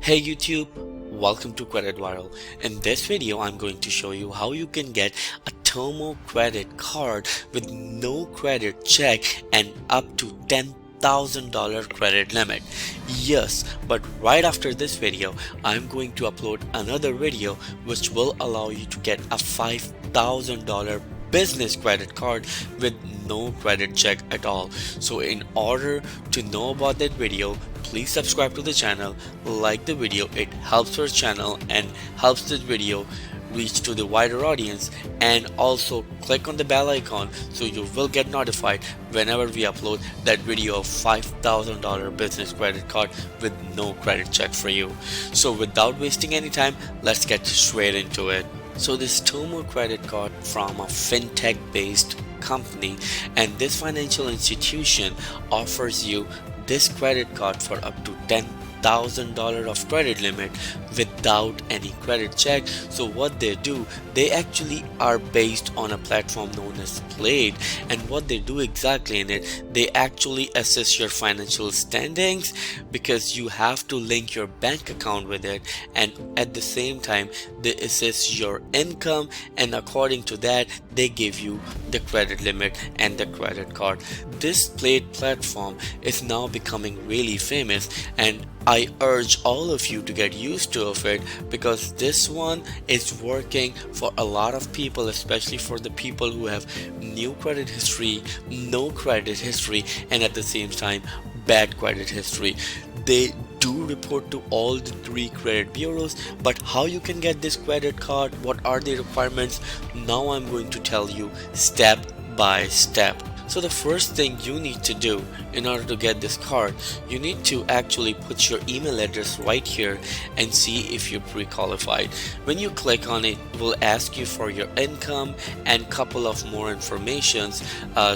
Hey YouTube, welcome to Credit Viral. In this video, I'm going to show you how you can get a Tomo credit card with no credit check and up to $10,000 credit limit. Yes, but right after this video, I'm going to upload another video which will allow you to get a $5,000 business credit card with no credit check at all. So in order to know about that video, please subscribe to the channel, like the video. It helps our channel and helps this video reach to the wider audience, and also click on the bell icon so you will get notified whenever we upload that video of $5,000 business credit card with no credit check for you. So without wasting any time, let's get straight into it. So this Tomo credit card from a fintech based company, and this financial institution offers you this credit card for up to $10,000 of credit limit without any credit check. So what they do, they actually are based on a platform known as Plate, and what they do exactly in it, they actually assess your financial standings because you have to link your bank account with it, and at the same time they assess your income, and according to that they give you the credit limit and the credit card. This Plate platform is now becoming really famous, and I urge all of you to get used to it because this one is working for a lot of people, especially for the people who have new credit history, no credit history, and at the same time bad credit history. They do report to all the 3 credit bureaus, but how you can get this credit card, what are the requirements, now I'm going to tell you step by step. So the first thing you need to do in order to get this card, you need to actually put your email address right here and see if you're pre-qualified. When you click on it, it will ask you for your income and couple of more informations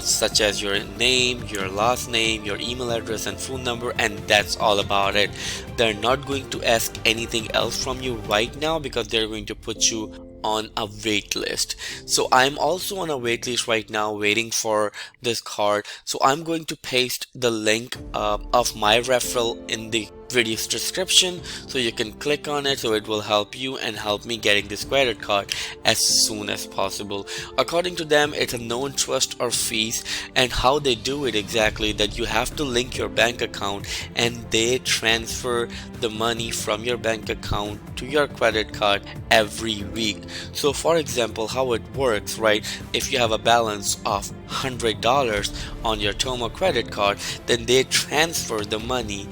such as your name, your last name, your email address and phone number, and that's all about it. They're not going to ask anything else from you right now because they're going to put you on a wait list. So I'm also on a wait list right now waiting for this card. So I'm going to paste the link of my referral in the video's description so you can click on it, so it will help you and help me getting this credit card as soon as possible. According to them, it's a no interest or fees, and how they do it exactly, that you have to link your bank account and they transfer the money from your bank account to your credit card every week. So for example, how it works, right, if you have a balance of $100 on your Tomo credit card, then they transfer the money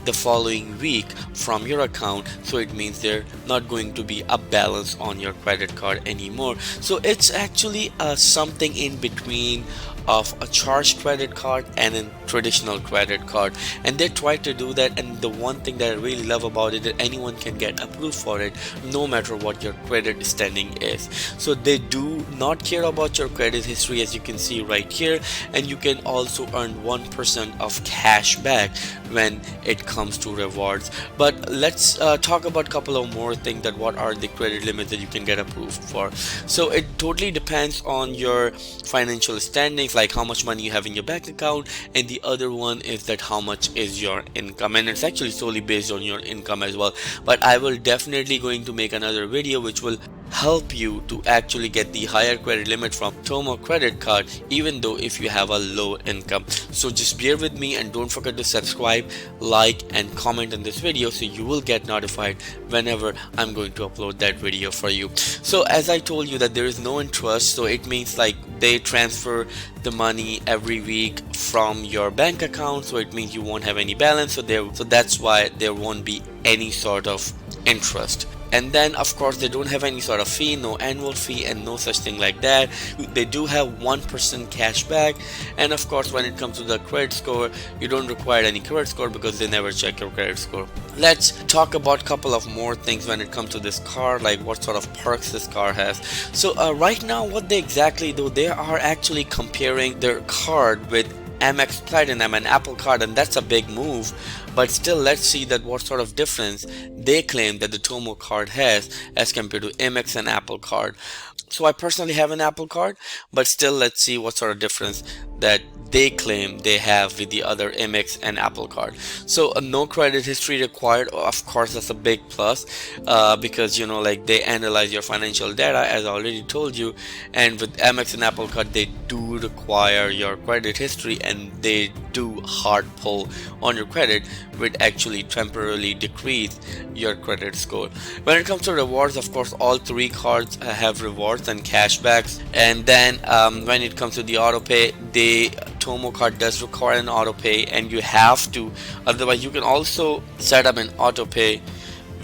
the following week from your account, so it means there not going to be a balance on your credit card anymore. So it's actually something in between of a charged credit card and a traditional credit card, and they try to do that. And the one thing that I really love about it, that anyone can get approved for it no matter what your credit standing is. So they do not care about your credit history, as you can see right here, and you can also earn 1% of cash back when it comes to rewards. But let's talk about a couple of more things, that what are the credit limits that you can get approved for. So it totally depends on your financial standings, like how much money you have in your bank account, and the other one is that how much is your income, and it's actually solely based on your income as well. But I will definitely going to make another video which will help you to actually get the higher credit limit from Tomo credit card, even though if you have a low income. So just bear with me and don't forget to subscribe, like and comment on this video so you will get notified whenever I'm going to upload that video for you. So as I told you that there is no interest, so it means like they transfer the money every week from your bank account, so it means you won't have any balance, so that's why there won't be any sort of interest. And then of course they don't have any sort of fee, no annual fee and no such thing like that. They do have 1% cash back, and of course when it comes to the credit score, you don't require any credit score because they never check your credit score. Let's talk about a couple of more things when it comes to this car, like what sort of perks this car has. So right now what they exactly do, they are actually comparing their card with Amex Platinum and Apple Card, and that's a big move. But still, let's see that what sort of difference they claim that the Tomo card has as compared to Amex and Apple Card. So I personally have an Apple Card, but still, let's see what sort of difference that they claim they have with the other Amex and Apple Card. So no credit history required. Of course, that's a big plus, because you know, like, they analyze your financial data, as I already told you. And with Amex and Apple Card, they do require your credit history, and they do hard pull on your credit, which actually temporarily decrease your credit score. When it comes to rewards, of course, all three cards have rewards and cashbacks. And then when it comes to the auto pay, the Tomo card does require an auto pay, and you have to. Otherwise, you can also set up an auto pay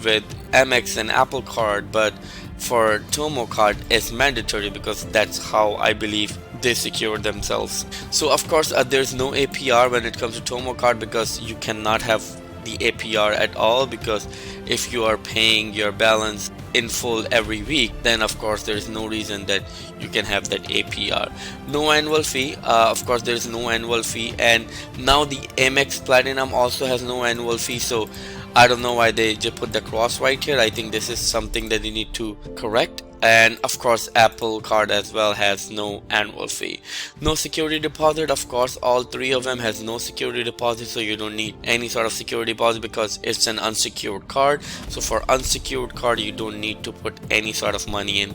with Amex and Apple Card, but for Tomo card it's mandatory, because that's how I believe they secure themselves. So of course, there's no APR when it comes to Tomo card, because you cannot have the APR at all, because if you are paying your balance in full every week, then of course there is no reason that you can have that APR. No annual fee. Of course, there is no annual fee. And now the Amex Platinum also has no annual fee. So I don't know why they just put the cross right here. I think this is something that they need to correct. And of course, Apple Card as well has no annual fee. No security deposit. Of course, all three of them has no security deposit, so you don't need any sort of security deposit because it's an unsecured card. So for unsecured card, you don't need to put any sort of money in.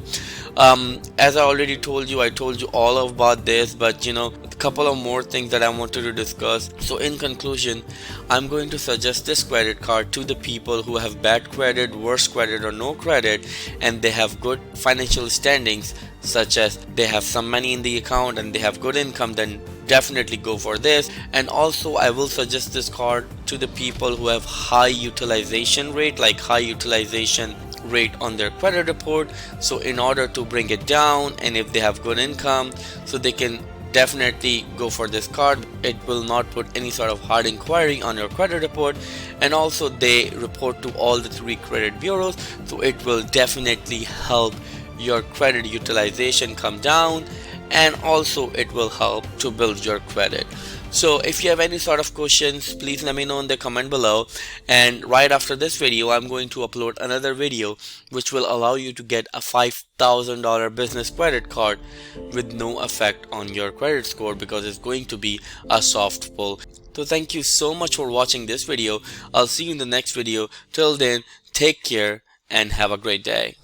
As I already told you, I told you all about this, but you know, a couple of more things that I wanted to discuss. So in conclusion, I'm going to suggest this credit card to the people who have bad credit, worse credit, or no credit, and they have good financial standings, such as they have some money in the account and they have good income. Then definitely go for this. And also, I will suggest this card to the people who have high utilization rate, like high utilization rate on their credit report. So in order to bring it down, and if they have good income, so they can definitely go for this card. It will not put any sort of hard inquiry on your credit report, and also they report to all the three credit bureaus, so it will definitely help your credit utilization come down, and also it will help to build your credit. So if you have any sort of questions, please let me know in the comment below. And right after this video, I'm going to upload another video which will allow you to get a $5,000 business credit card with no effect on your credit score, because it's going to be a soft pull. So thank you so much for watching this video. I'll see you in the next video. Till then, take care and have a great day.